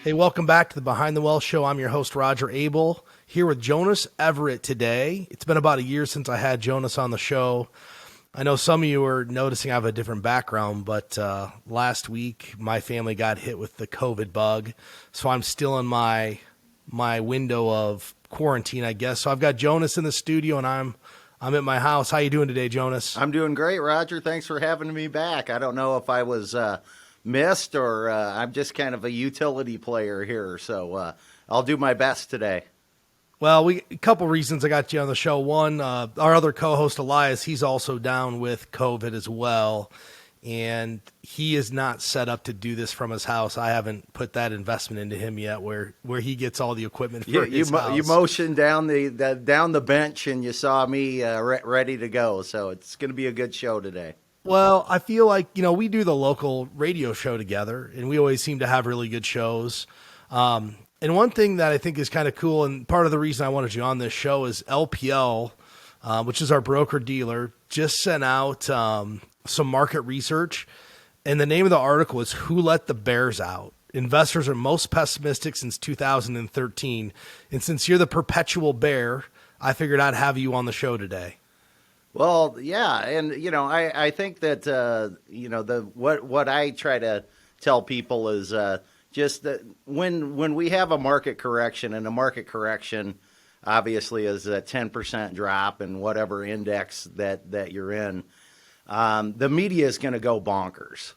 Hey, welcome back to the Behind the Well Show. I'm your host, Roger Abel, here with Jonas Everett today. It's been about a year since I had Jonas on the show. I know some of you are noticing I have a different background, but last week my family got hit with the COVID bug, so I'm still in my window of quarantine, I guess. So I've got Jonas in the studio, and I'm at my house. How you doing today, Jonas? I'm doing great, Roger. Thanks for having me back. I don't know if I was missed or I'm just kind of a utility player here, so I'll do my best today. Well, a couple reasons I got you on the show. One, our other co-host Elias, he's also down with COVID as well, and he is not set up to do this from his house. I haven't put that investment into him yet, where he gets all the equipment for his house. You motioned down the bench, and you saw me ready to go. So it's going to be a good show today. Well, I feel like, we do the local radio show together, and we always seem to have really good shows. And one thing that I think is kind of cool, and part of the reason I wanted you on this show is LPL, which is our broker dealer, just sent out some market research. And the name of the article is "Who Let the Bears Out? Investors are most pessimistic since 2013. And since you're the perpetual bear, I figured I'd have you on the show today. Well, yeah, and I think that what I try to tell people is just that when we have a market correction, and a market correction obviously is a 10% drop in whatever index that you're in, the media is going to go bonkers.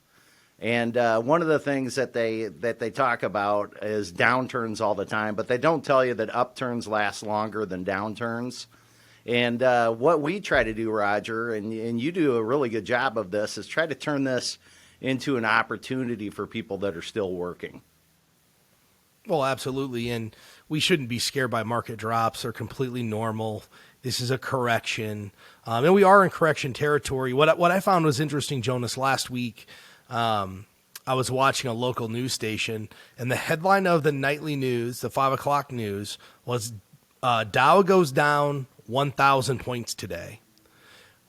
And one of the things that they talk about is downturns all the time, but they don't tell you that upturns last longer than downturns. And what we try to do, Roger, and you do a really good job of this, is try to turn this into an opportunity for people that are still working. Well, absolutely. And we shouldn't be scared by market drops. They're completely normal. This is a correction. And we are in correction territory. What I found was interesting, Jonas, last week, I was watching a local news station, and the headline of the nightly news, the 5 o'clock news, was Dow goes down 1,000 points today.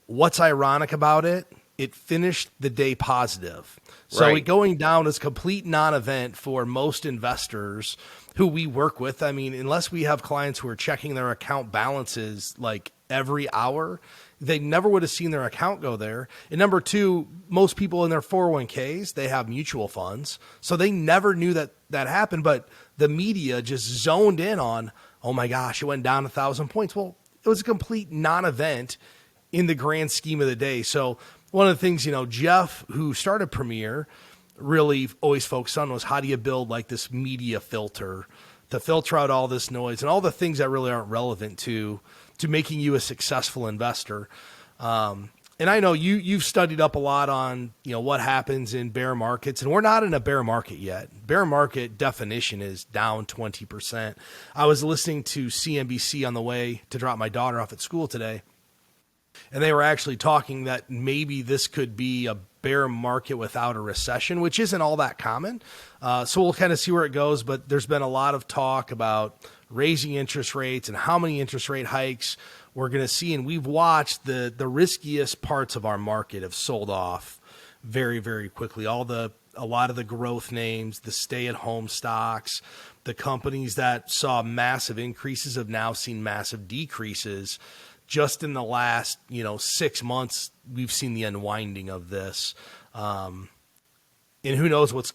What's ironic about it? It finished the day positive. So Right. It going down is complete non-event for most investors who we work with. I mean, unless we have clients who are checking their account balances like every hour, they never would have seen their account go there. And number two, most people in their 401ks, they have mutual funds. So they never knew that happened, but the media just zoned in on, oh my gosh, it went down 1,000 points. Well, it was a complete non-event in the grand scheme of the day. So one of the things, Jeff, who started Premier, really always focused on was how do you build like this media filter to filter out all this noise and all the things that really aren't relevant to making you a successful investor. And I know you've studied up a lot on, what happens in bear markets, and we're not in a bear market yet. Bear market definition is down 20%. I was listening to CNBC on the way to drop my daughter off at school today, and they were actually talking that maybe this could be a bear market without a recession, which isn't all that common. So we'll kind of see where it goes, but there's been a lot of talk about raising interest rates and how many interest rate hikes we're going to see. And we've watched the riskiest parts of our market have sold off very, very quickly. A lot of the growth names, the stay-at-home stocks, the companies that saw massive increases have now seen massive decreases. Just in the last, 6 months, we've seen the unwinding of this. And who knows what's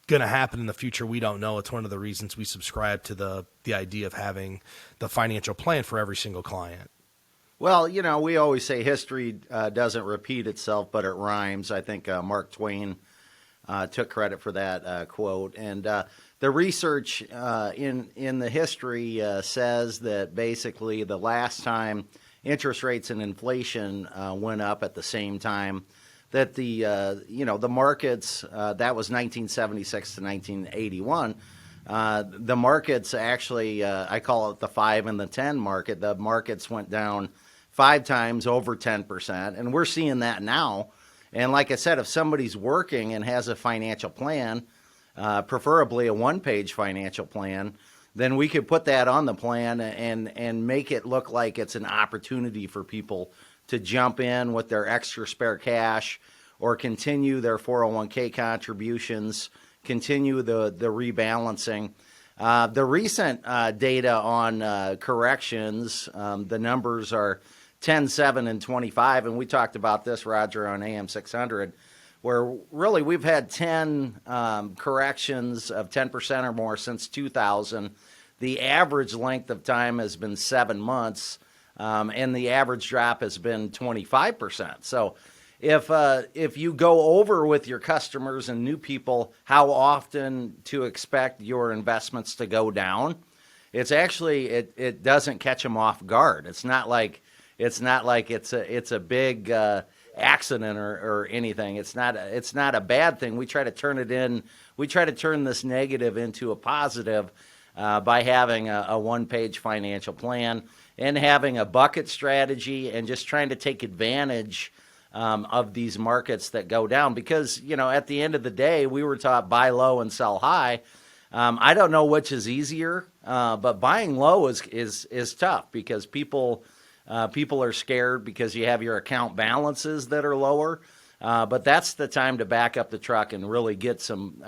going to happen in the future? We don't know. It's one of the reasons we subscribe to the idea of having the financial plan for every single client. Well, we always say history doesn't repeat itself, but it rhymes. I think Mark Twain took credit for that quote. And the research in the history says that basically the last time interest rates and inflation went up at the same time, that the markets, that was 1976 to 1981, the markets actually, I call it the 5 and the 10 market, the markets went down 5 times over 10%, and we're seeing that now. And like I said, if somebody's working and has a financial plan, preferably a one-page financial plan, then we could put that on the plan and make it look like it's an opportunity for people to jump in with their extra spare cash or continue their 401k contributions continue the rebalancing. The recent data on corrections, the numbers are 10, 7, and 25, and we talked about this, Roger, on AM 600, where really we've had 10 corrections of 10% or more since 2000. The average length of time has been 7 months, and the average drop has been 25%. So if you go over with your customers and new people how often to expect your investments to go down, it's actually it doesn't catch them off guard. It's not like it's a big accident or anything. It's not a bad thing. We try to turn this negative into a positive by having a one-page financial plan and having a bucket strategy and just trying to take advantage of these markets that go down. Because, at the end of the day, we were taught buy low and sell high. I don't know which is easier, but buying low is tough because people are scared because you have your account balances that are lower. But that's the time to back up the truck and really get some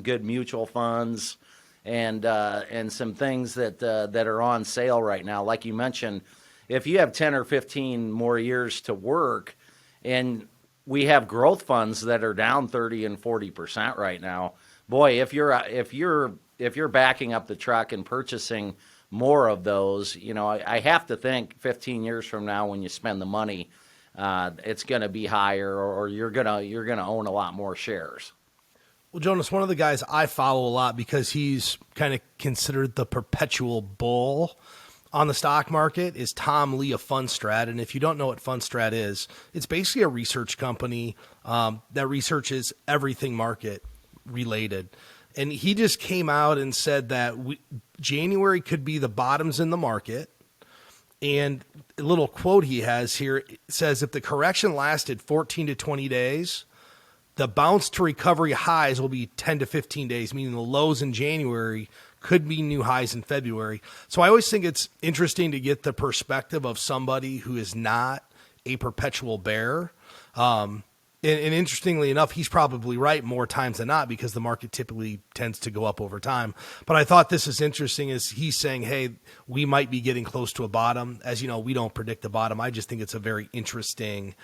good mutual funds and some things that are on sale right now. Like you mentioned, if you have 10 or 15 more years to work, and we have growth funds that are down 30 and 40% right now, boy, if you're backing up the truck and purchasing more of those, I have to think 15 years from now when you spend the money, it's going to be higher, or you're gonna own a lot more shares. Well, Jonas, one of the guys I follow a lot because he's kind of considered the perpetual bull on the stock market is Tom Lee of FundStrat. And if you don't know what FundStrat is, it's basically a research company that researches everything market related. And he just came out and said that January could be the bottoms in the market. And a little quote he has here says, if the correction lasted 14 to 20 days, the bounce to recovery highs will be 10 to 15 days, meaning the lows in January could be new highs in February. So I always think it's interesting to get the perspective of somebody who is not a perpetual bear. And interestingly enough, he's probably right more times than not because the market typically tends to go up over time. But I thought this is interesting is he's saying, hey, we might be getting close to a bottom. As you know, we don't predict the bottom. I just think it's a very interesting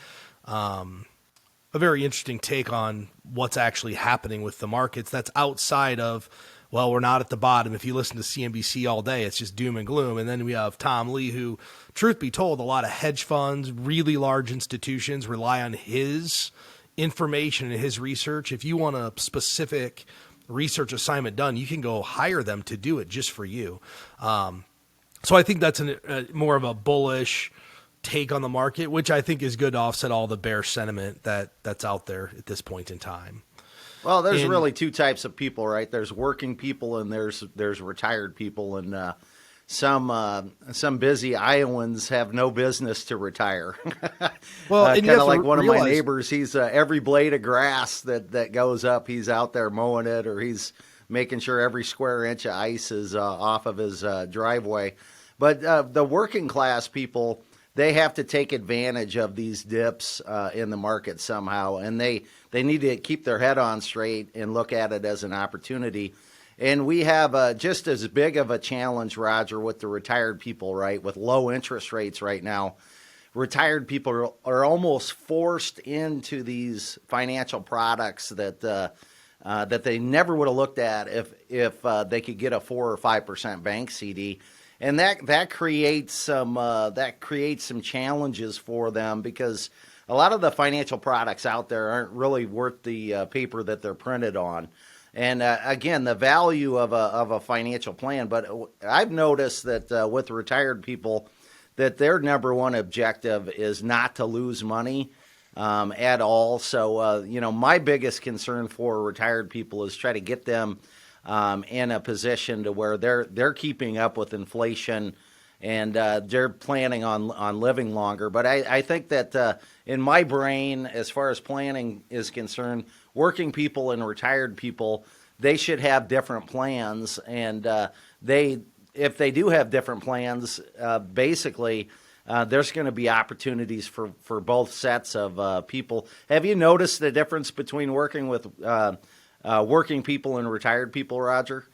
take on what's actually happening with the markets that's outside of, well, we're not at the bottom. If you listen to CNBC all day, it's just doom and gloom. And then we have Tom Lee, who, truth be told, a lot of hedge funds, really large institutions rely on his information and his research. If you want a specific research assignment done, you can go hire them to do it just for you. So I think that's more of a bullish take on the market, which I think is good to offset all the bear sentiment that's out there at this point in time. Well, there's really two types of people, right? There's working people and there's retired people, and some busy Iowans have no business to retire. Well, kind of like one of my neighbors. He's every blade of grass that goes up, he's out there mowing it, or he's making sure every square inch of ice is off of his driveway. But the working class people, they have to take advantage of these dips in the market somehow, and they need to keep their head on straight and look at it as an opportunity. And we have just as big of a challenge, Roger, with the retired people, right? With low interest rates right now, retired people are almost forced into these financial products that they never would have looked at if they could get a 4 or 5% bank CD. And that creates some challenges for them because a lot of the financial products out there aren't really worth the paper that they're printed on. And again, the value of a financial plan. But I've noticed that with retired people, that their number one objective is not to lose money at all. So my biggest concern for retired people is try to get them in a position to where they're keeping up with inflation and they're planning on living longer. But I think that in my brain, as far as planning is concerned, working people and retired people, they should have different plans. And if they do have different plans, basically there's going to be opportunities for both sets of people. Have you noticed the difference between working with working people and retired people, Roger?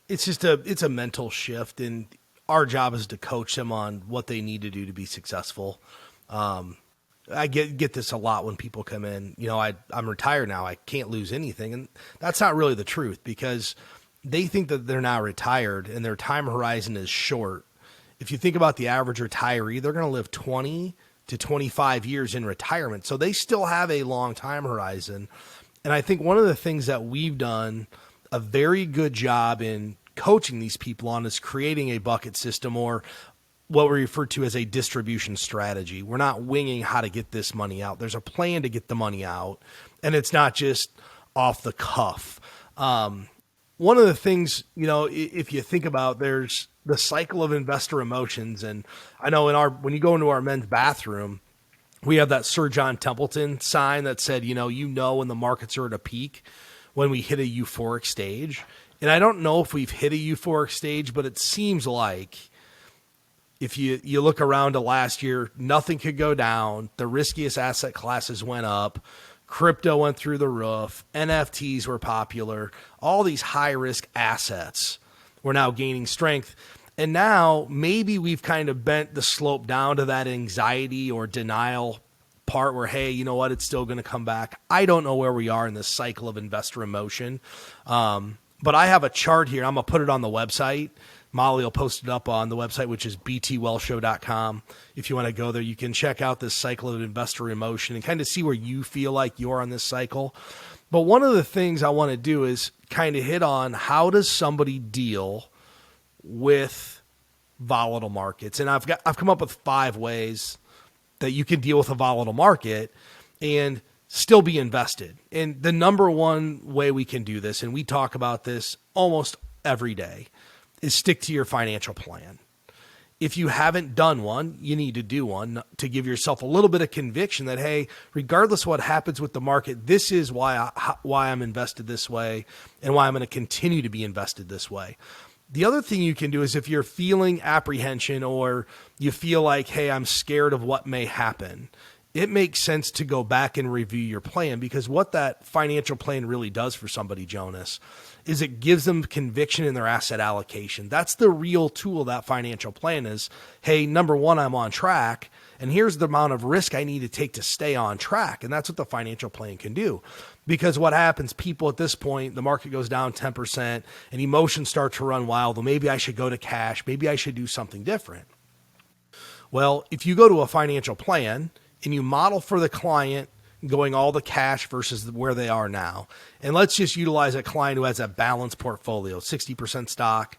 It's just it's a mental shift, and our job is to coach them on what they need to do to be successful. I get this a lot when people come in. I'm retired now. I can't lose anything, and that's not really the truth, because they think that they're now retired and their time horizon is short. If you think about the average retiree, they're going to live 20 to 25 years in retirement, so they still have a long time horizon. And I think one of the things that we've done a very good job in coaching these people on is creating a bucket system, or what we refer to as a distribution strategy. We're not winging how to get this money out. There's a plan to get the money out, and it's not just off the cuff. One of the things, if you think about, there's the cycle of investor emotions. And I know when you go into our men's bathroom, we have that Sir John Templeton sign that said, when the markets are at a peak, when we hit a euphoric stage. And I don't know if we've hit a euphoric stage, but it seems like if you look around to last year, nothing could go down. The riskiest asset classes went up. Crypto went through the roof. NFTs were popular. All these high-risk assets were now gaining strength. And now maybe we've kind of bent the slope down to that anxiety or denial part where, hey, you know what, it's still going to come back. I don't know where we are in this cycle of investor emotion. But I have a chart here. I'm going to put it on the website. Molly will post it up on the website, which is btwellshow.com. If you want to go there, you can check out this cycle of investor emotion and kind of see where you feel like you're on this cycle. But one of the things I want to do is kind of hit on, how does somebody deal with volatile markets? And I've come up with 5 ways that you can deal with a volatile market and still be invested. And the number one way we can do this, and we talk about this almost every day, is stick to your financial plan. If you haven't done one, you need to do one to give yourself a little bit of conviction that, hey, regardless of what happens with the market, this is why I'm invested this way and why I'm going to continue to be invested this way. The other thing you can do is, if you're feeling apprehension or you feel like, hey, I'm scared of what may happen, it makes sense to go back and review your plan, because what that financial plan really does for somebody, Jonas, is it gives them conviction in their asset allocation. That's the real tool of that financial plan is, hey, number one, I'm on track, and here's the amount of risk I need to take to stay on track. And that's what the financial plan can do. Because what happens, people at this point, the market goes down 10% and emotions start to run wild. Well, maybe I should go to cash. Maybe I should do something different. Well, if you go to a financial plan and you model for the client going all the cash versus where they are now, and let's just utilize a client who has a balanced portfolio, 60% stock,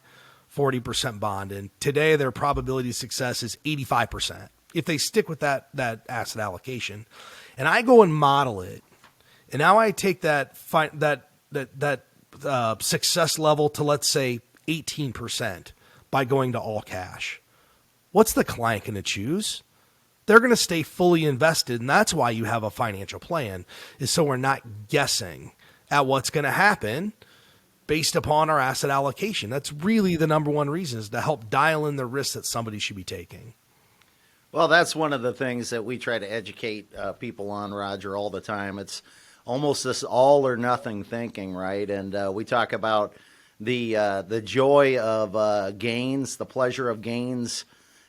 40% bond, and today their probability of success is 85% if they stick with that asset allocation. And I go and model it, and now I take that success level to, let's say, 18% by going to all cash. What's the client going to choose? They're going to stay fully invested, and that's why you have a financial plan, is so we're not guessing at what's going to happen based upon our asset allocation. That's really the number one reason, is to help dial in the risk that somebody should be taking. Well, that's one of the things that we try to educate people on, Roger, all the time. It's almost this all or nothing thinking, right? And we talk about the joy of gains, the pleasure of gains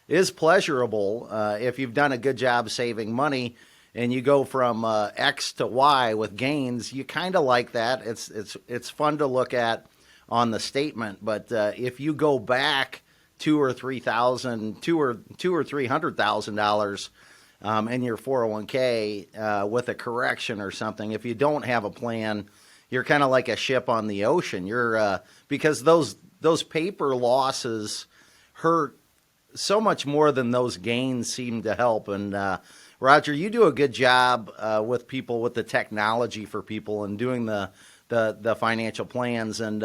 is pleasurable if you've done a good job saving money and you go from X to Y with gains. You kind of like that. It's fun to look at on the statement, but if you go back $2,000 or $3,000, $200,000 or $300,000 in your 401k with a correction or something, if you don't have a plan, you're kind of like a ship on the ocean. You're because those paper losses hurt so much more than those gains seem to help. And Roger, you do a good job with people, with the technology for people, and doing the financial plans. And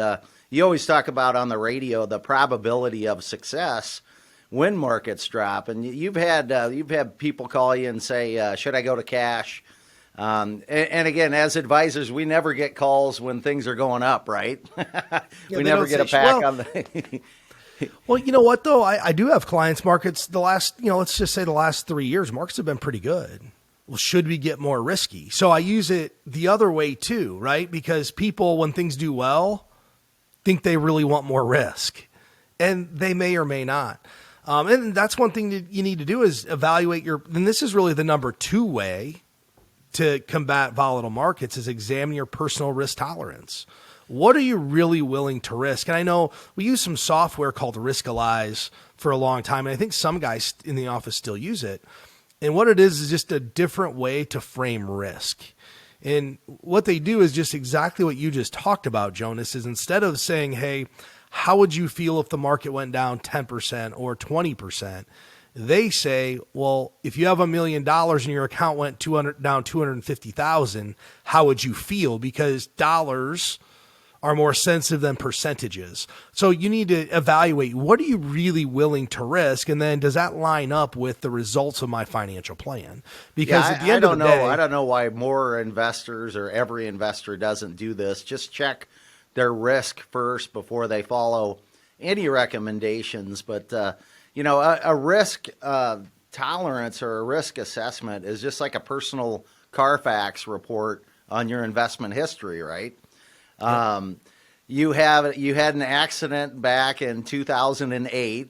you always talk about on the radio the probability of success when markets drop. And you've had people call you and say, should I go to cash? And again, as advisors, we never get calls when things are going up, right? We never get a pack on the. Well, you know what, though? I do have clients, markets, the last, let's just say the last 3 years, markets have been pretty good. well, should we get more risky? So I use it the other way too, right? Because people, when things do well, think they really want more risk, and they may or may not. And that's one thing that you need to do is evaluate and this is really the number 2 way to combat volatile markets, is examine your personal risk tolerance. What are you really willing to risk? And I know we use some software called Riskalyze for a long time, and I think some guys in the office still use it. And what it is just a different way to frame risk. And what they do is just exactly what you just talked about, Jonas, is instead of saying, hey, how would you feel if the market went down 10% or 20%? They say, well, if you have $1 million and your account went down 250,000, how would you feel? Because dollars are more sensitive than percentages. So you need to evaluate, what are you really willing to risk? And then does that line up with the results of my financial plan? Because at the end of the day, I don't know why more investors or every investor doesn't do this. Just check their risk first before they follow any recommendations. But, a risk tolerance or a risk assessment is just like a personal Carfax report on your investment history, right? You had an accident back in 2008,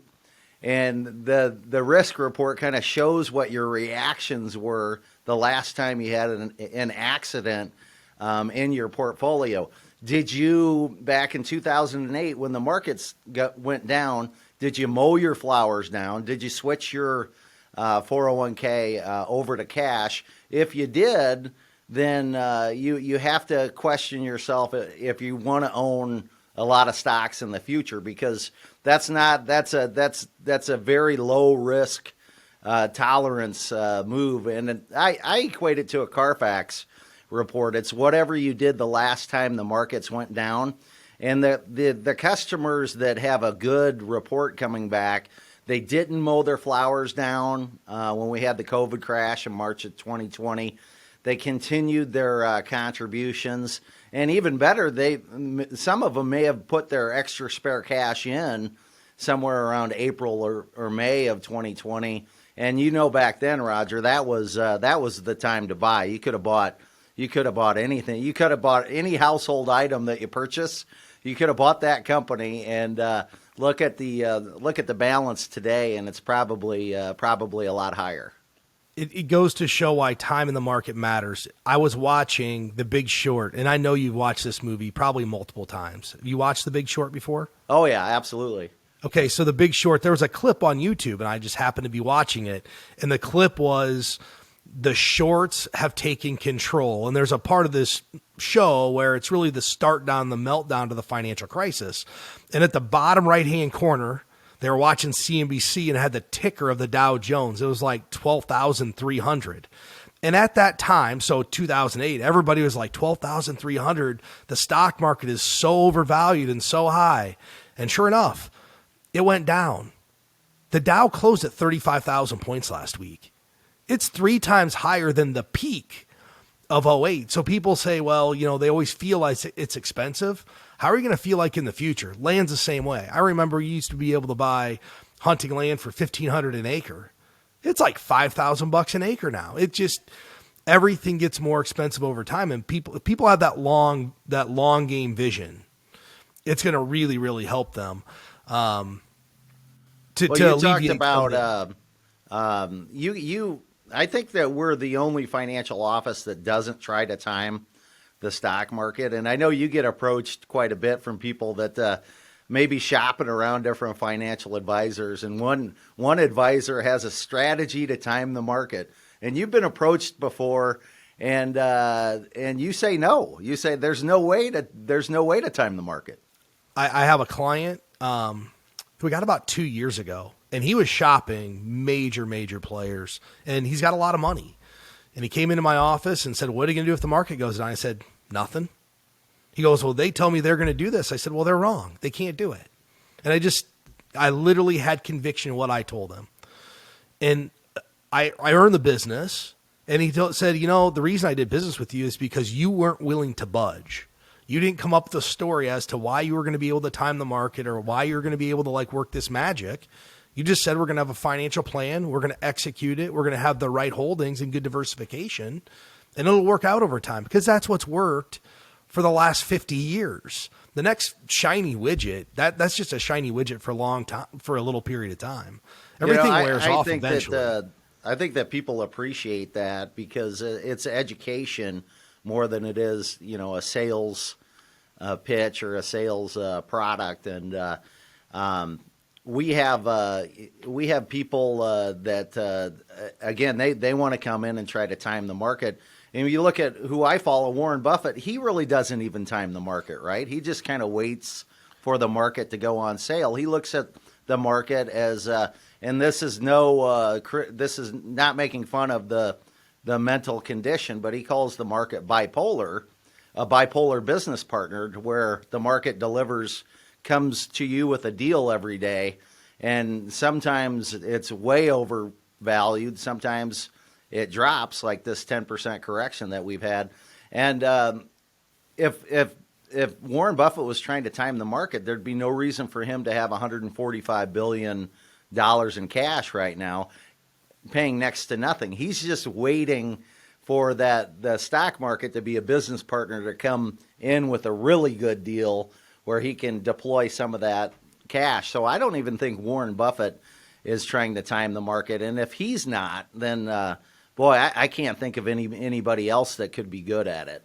and the risk report kind of shows what your reactions were the last time you had an accident in your portfolio. Did you, back in 2008, when the markets went down, did you mow your flowers down? Did you switch your 401k over to cash? If you did, then you have to question yourself if you want to own a lot of stocks in the future, because that's a very low risk tolerance move. And I equate it to a Carfax report. It's whatever you did the last time the markets went down. And the customers that have a good report coming back, they didn't mow their flowers down when we had the COVID crash in March of 2020. They continued their contributions, and even better, some of them may have put their extra spare cash in somewhere around April or May of 2020. And back then, Roger, that was the time to buy. You could have bought anything. You could have bought any household item that you purchase. You could have bought that company, and look at the balance today, and it's probably a lot higher. It goes to show why time in the market matters. I was watching The Big Short, and I know you've watched this movie probably multiple times. Have you watched The Big Short before? Oh, yeah, absolutely. Okay, so The Big Short, there was a clip on YouTube, and I just happened to be watching it, and the clip was the shorts have taken control. And there's a part of this show where it's really the meltdown to the financial crisis. And at the bottom right-hand corner, they were watching CNBC and had the ticker of the Dow Jones. It was like 12,300. And at that time, so 2008, everybody was like 12,300. The stock market is so overvalued and so high. And sure enough, it went down. The Dow closed at 35,000 points last week. It's 3 times higher than the peak of 08. So people say, well, they always feel like it's expensive. How are you going to feel like in the future? Land's the same way. I remember you used to be able to buy hunting land for $1,500 an acre. It's like $5,000 an acre now. It just, everything gets more expensive over time. And people have that long game vision. It's going to really, really help them. You talked about, I think that we're the only financial office that doesn't try to time the stock market. And I know you get approached quite a bit from people that may be shopping around different financial advisors. And one advisor has a strategy to time the market. And you've been approached before, and you say no. You say there's no way to time the market. I have a client who we got about 2 years ago, and he was shopping major players, and he's got a lot of money. And he came into my office and said, what are you going to do if the market goes down? I said, nothing. He goes, well, they tell me they're going to do this. I said, well, they're wrong. They can't do it. And I literally had conviction in what I told him. And I earned the business. And he said, the reason I did business with you is because you weren't willing to budge. You didn't come up with a story as to why you were going to be able to time the market or why you're going to be able to work this magic. You just said we're going to have a financial plan. We're going to execute it. We're going to have the right holdings and good diversification, and it'll work out over time because that's what's worked for the last 50 years. The next shiny widget, that's just a shiny widget for a long time, for a little period of time. Everything wears off eventually. I think that people appreciate that because it's education more than it is, a sales pitch or a sales product. And we have people that again they want to come in and try to time the market. And if you look at who I follow, Warren Buffett, he really doesn't even time the market, right? He just kind of waits for the market to go on sale. He looks at the market as, and this is this is not making fun of the mental condition, but he calls the market bipolar, a bipolar business partner, where the market comes to you with a deal every day, and sometimes it's way overvalued, sometimes it drops, like this 10% correction that we've had. And if Warren Buffett was trying to time the market, there'd be no reason for him to have $145 billion in cash right now, paying next to nothing. He's just waiting for the stock market to be a business partner to come in with a really good deal where he can deploy some of that cash. So I don't even think Warren Buffett is trying to time the market. And if he's not, then I can't think of anybody else that could be good at it.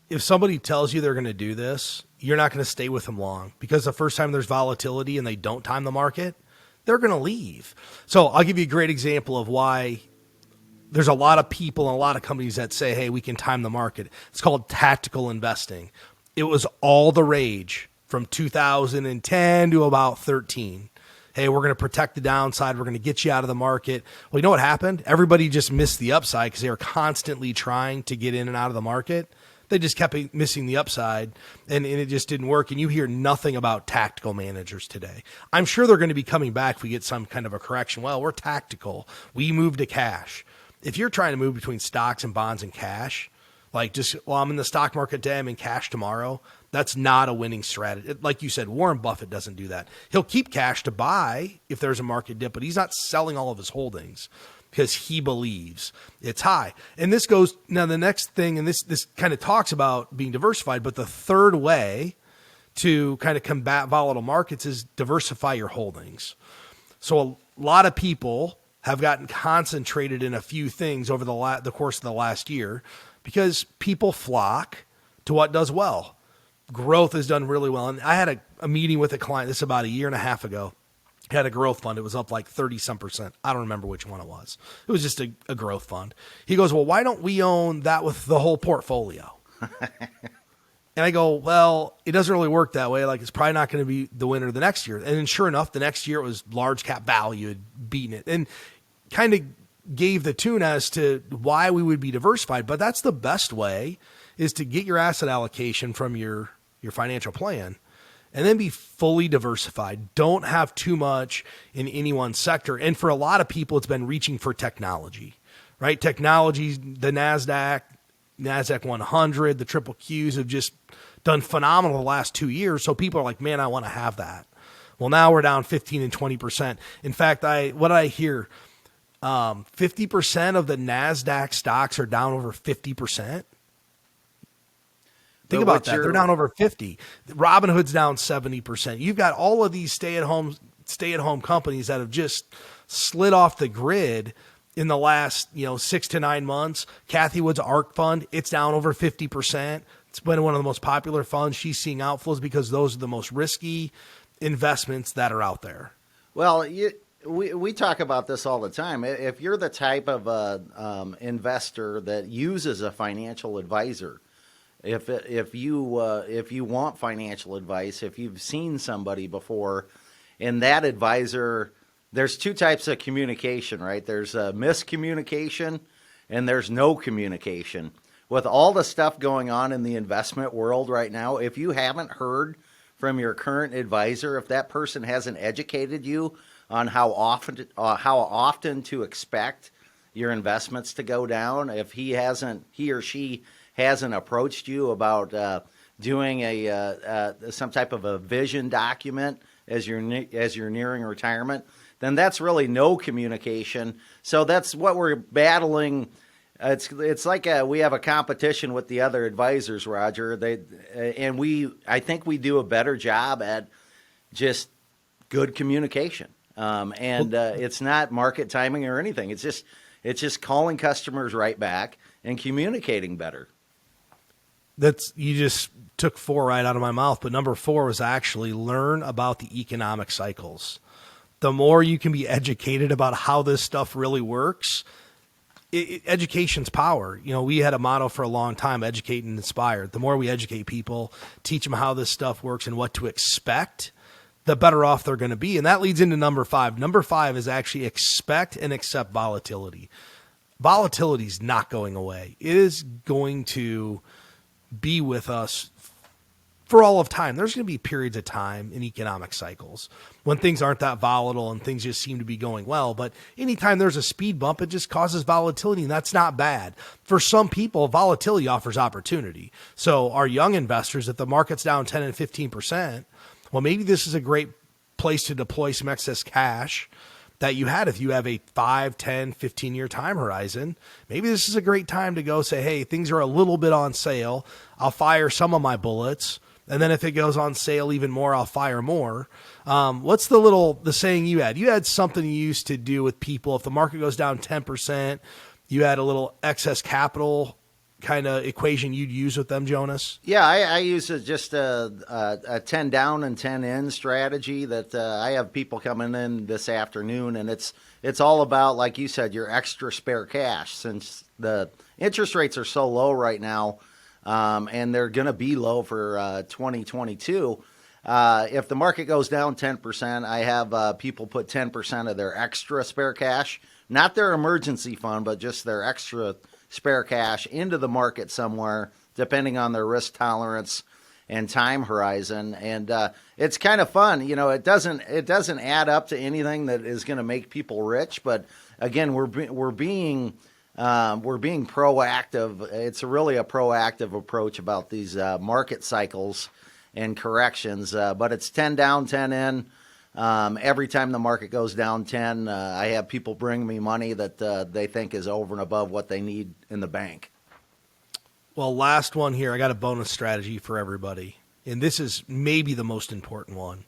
If somebody tells you they're going to do this, you're not going to stay with them long, because the first time there's volatility and they don't time the market, they're going to leave. So I'll give you a great example of why there's a lot of people and a lot of companies that say, hey, we can time the market. It's called tactical investing. It was all the rage from 2010 to about 13. Hey, we're going to protect the downside. We're going to get you out of the market. Well, you know what happened? Everybody just missed the upside because they were constantly trying to get in and out of the market. They just kept missing the upside, and it just didn't work. And you hear nothing about tactical managers today. I'm sure they're going to be coming back if we get some kind of a correction. Well, we're tactical. We move to cash. If you're trying to move between stocks and bonds and cash, like just, well, I'm in the stock market today, I'm in cash tomorrow, that's not a winning strategy. Like you said, Warren Buffett doesn't do that. He'll keep cash to buy if there's a market dip, but he's not selling all of his holdings because he believes it's high. And this goes, now the next thing, and this kind of talks about being diversified, but the third way to kind of combat volatile markets is diversify your holdings. So a lot of people have gotten concentrated in a few things over the course of the last year because people flock to what does well. Growth has done really well. And I had a meeting with a client, this about a year and a half ago. He had a growth fund. It was up like 30-some%. I don't remember which one it was. It was just a growth fund. He goes, well, why don't we own that with the whole portfolio? And I go, well, it doesn't really work that way. Like, it's probably not going to be the winner the next year. And then sure enough, the next year it was large cap value had beaten it, and kind of gave the tune as to why we would be diversified. But that's the best way, is to get your asset allocation from your financial plan and then be fully diversified. Don't have too much in any one sector. And for a lot of people, it's been reaching for technology, right? Technology, the NASDAQ 100, the triple Qs have just done phenomenal the last 2 years. So people are like, man, I want to have that. Well, now we're down 15 and 20%. In fact, what did I hear? 50% of the NASDAQ stocks are down over 50%. Think about that. They're down over 50. Robinhood's down 70%. You've got all of these stay-at-home companies that have just slid off the grid in the last 6 to 9 months. Kathy Wood's ARK fund, it's down over 50%. It's been one of the most popular funds. She's seeing outflows because those are the most risky investments that are out there. Well, we talk about this all the time. If you're the type of investor that uses a financial advisor, if you want financial advice, if you've seen somebody before, and that advisor, there's two types of communication, right? There's miscommunication and there's no communication. With all the stuff going on in the investment world right now, if you haven't heard from your current advisor, if that person hasn't educated you on how often to expect your investments to go down, if he or she hasn't approached you about doing some type of a vision document as you're nearing retirement, then that's really no communication. So that's what we're battling. It's like we have a competition with the other advisors, Roger. I think we do a better job at just good communication. It's not market timing or anything. It's just calling customers right back and communicating better. You just took 4 right out of my mouth, but number 4 was actually learn about the economic cycles. The more you can be educated about how this stuff really works, education's power. We had a motto for a long time, educate and inspire. The more we educate people, teach them how this stuff works and what to expect, the better off they're going to be. And that leads into number 5. Number 5 is actually expect and accept volatility. Volatility is not going away. It is going to be with us for all of time. There's going to be periods of time in economic cycles when things aren't that volatile and things just seem to be going well. But anytime there's a speed bump, it just causes volatility, and that's not bad. For some people, volatility offers opportunity. So our young investors, if the market's down 10 and 15%, well, maybe this is a great place to deploy some excess cash that you had. If you have a 5, 10, 15-year time horizon, maybe this is a great time to go say, hey, things are a little bit on sale. I'll fire some of my bullets. And then if it goes on sale even more, I'll fire more. What's the saying you had? You had something you used to do with people. If the market goes down 10%, you had a little excess capital kind of equation you'd use with them, Jonas? Yeah, I use just a 10 down and 10 in strategy that I have people coming in this afternoon, and it's all about, like you said, your extra spare cash. Since the interest rates are so low right now, and they're going to be low for 2022, if the market goes down 10%, I have people put 10% of their extra spare cash, not their emergency fund, but just their extra spare cash into the market somewhere, depending on their risk tolerance and time horizon. And it's kind of fun. It doesn't add up to anything that is going to make people rich. But again, we're being proactive. It's really a proactive approach about these market cycles and corrections. But it's 10 down, 10 in. Every time the market goes down 10, I have people bring me money that they think is over and above what they need in the bank. Well, last one here. I got a bonus strategy for everybody. And this is maybe the most important one.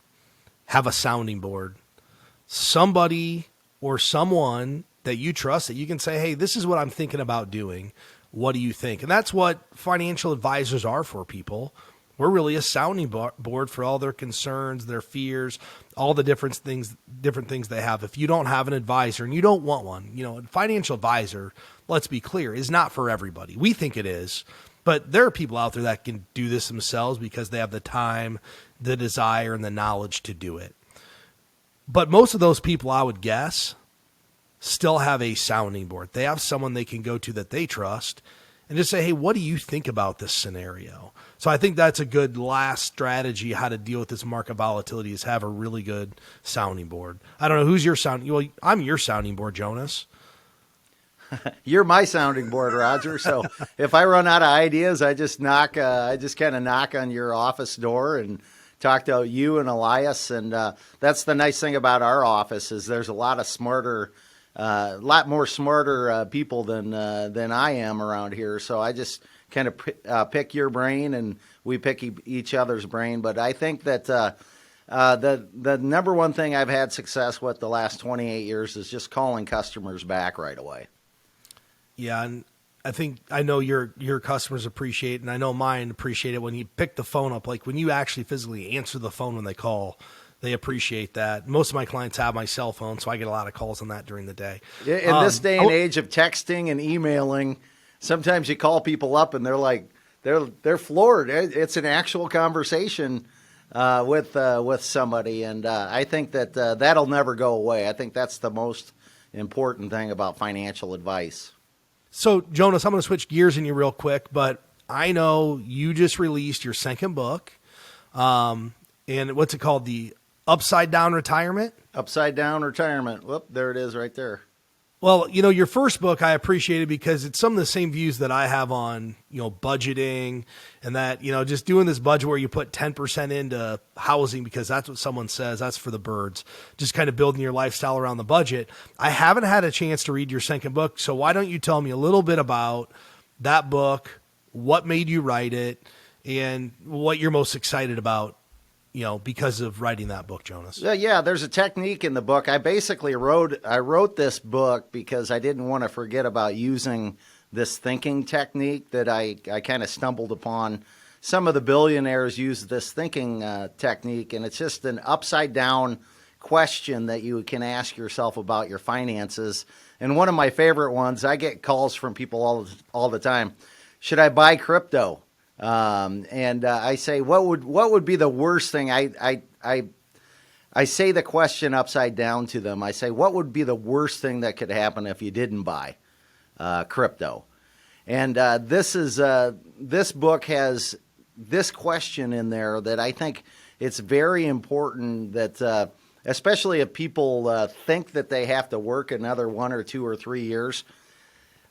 Have a sounding board. Somebody or someone that you trust that you can say, hey, this is what I'm thinking about doing. What do you think? And that's what financial advisors are for people. We're really a sounding board for all their concerns, their fears, all the different things they have. If you don't have an advisor and you don't want one, a financial advisor, let's be clear, is not for everybody. We think it is, but there are people out there that can do this themselves because they have the time, the desire, and the knowledge to do it. But most of those people, I would guess, still have a sounding board. They have someone they can go to that they trust and just say, hey, what do you think about this scenario? So I think that's a good last strategy how to deal with this market volatility is have a really good sounding board. I don't know who's your sounding. Well, I'm your sounding board, Jonas. You're my sounding board, Roger. So if I run out of ideas, I just kind of knock on your office door and talk to you and Elias. And that's the nice thing about our office is there's a lot more smarter people than I am around here. So I just kind of pick your brain and we pick each other's brain. But I think that the number one thing I've had success with the last 28 years is just calling customers back right away. Yeah, and I know your customers appreciate, and I know mine appreciate it when you pick the phone up, like when you actually physically answer the phone when they call. They appreciate that. Most of my clients have my cell phone, so I get a lot of calls on that during the day. In this day and age of texting and emailing, sometimes you call people up and they're like, they're floored. It's an actual conversation with somebody, and I think that that'll never go away. I think that's the most important thing about financial advice. So, Jonas, I'm going to switch gears in you real quick, but I know you just released your second book, and what's it called? The Upside Down Retirement? Upside Down Retirement. Whoop, there it is right there. Well, your first book I appreciated because it's some of the same views that I have on, budgeting and that, just doing this budget where you put 10% into housing because that's what someone says, that's for the birds, just kind of building your lifestyle around the budget. I haven't had a chance to read your second book. So why don't you tell me a little bit about that book, what made you write it, and what you're most excited about, because of writing that book, Jonas? Yeah, there's a technique in the book. I wrote this book because I didn't want to forget about using this thinking technique that I kind of stumbled upon. Some of the billionaires use this thinking technique, and it's just an upside down question that you can ask yourself about your finances. And one of my favorite ones, I get calls from people all the time. Should I buy crypto? And I say, what would be the worst thing? I say the question upside down to them. I say, what would be the worst thing that could happen if you didn't buy crypto? And this book has this question in there that I think it's very important that, especially if people think that they have to work another 1 or 2 or 3 years.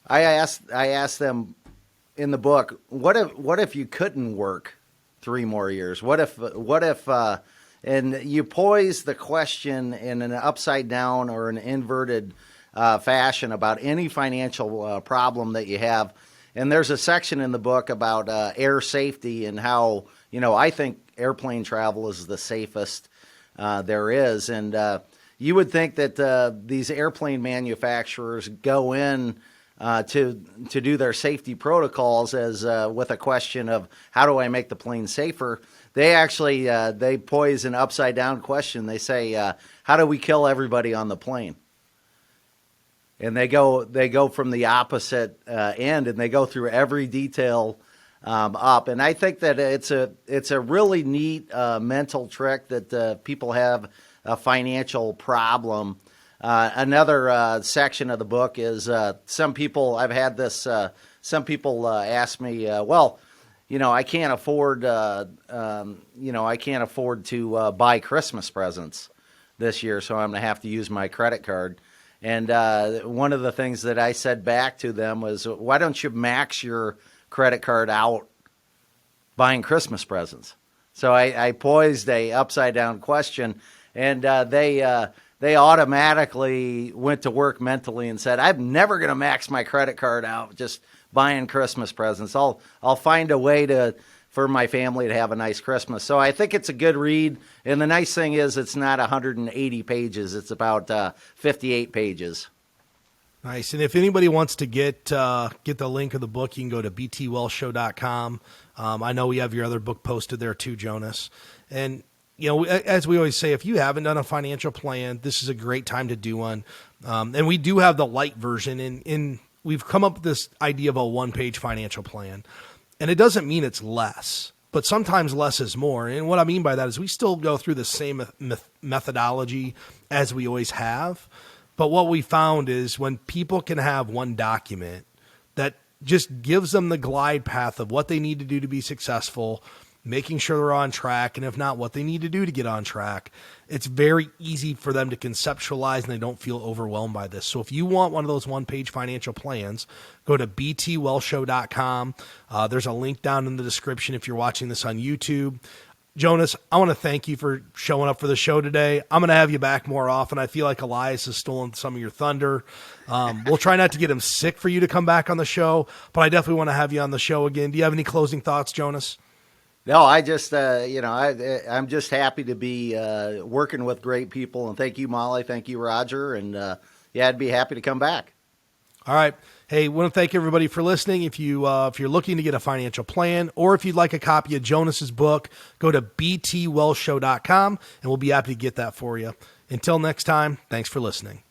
I ask them in the book, what if you couldn't work 3 more years? What if and you pose the question in an upside down or an inverted fashion about any financial problem that you have. And there's a section in the book about air safety and how, I think airplane travel is the safest there is. And you would think that these airplane manufacturers go in to do their safety protocols as with a question of how do I make the plane safer. They actually they pose an upside down question. They say, how do we kill everybody on the plane? And they go from the opposite end, and they go through every detail up. And I think that it's a really neat mental trick that people have a financial problem. Another section of the book is some people. I've had this. Some people ask me, well, I can't afford. I can't afford to buy Christmas presents this year, so I'm going to have to use my credit card. And one of the things that I said back to them was, why don't you max your credit card out buying Christmas presents? So I posed a upside down question, and they automatically went to work mentally and said, I'm never going to max my credit card out just buying Christmas presents. I'll find a way for my family to have a nice Christmas. So I think it's a good read. And the nice thing is it's not 180 pages. It's about 58 pages. Nice. And if anybody wants to get the link of the book, you can go to btwellshow.com. I know we have your other book posted there too, Jonas. And as we always say, if you haven't done a financial plan, this is a great time to do one. And we do have the light version, and we've come up with this idea of a one-page financial plan. And it doesn't mean it's less, but sometimes less is more. And what I mean by that is we still go through the same methodology as we always have. But what we found is when people can have one document that just gives them the glide path of what they need to do to be successful, making sure they're on track, and if not, what they need to do to get on track, it's very easy for them to conceptualize and they don't feel overwhelmed by this. So if you want one of those one-page financial plans, go to btwellshow.com. There's a link down in the description if you're watching this on YouTube. Jonas, I want to thank you for showing up for the show today. I'm going to have you back more often. I feel like Elias has stolen some of your thunder. We'll try not to get him sick for you to come back on the show, but I definitely want to have you on the show again. Do you have any closing thoughts, Jonas? No, I just, I'm just happy to be working with great people. And thank you, Molly. Thank you, Roger. And I'd be happy to come back. All right. Hey, want to thank everybody for listening. If you're looking to get a financial plan, or if you'd like a copy of Jonas's book, go to btwellshow.com and we'll be happy to get that for you. Until next time, thanks for listening.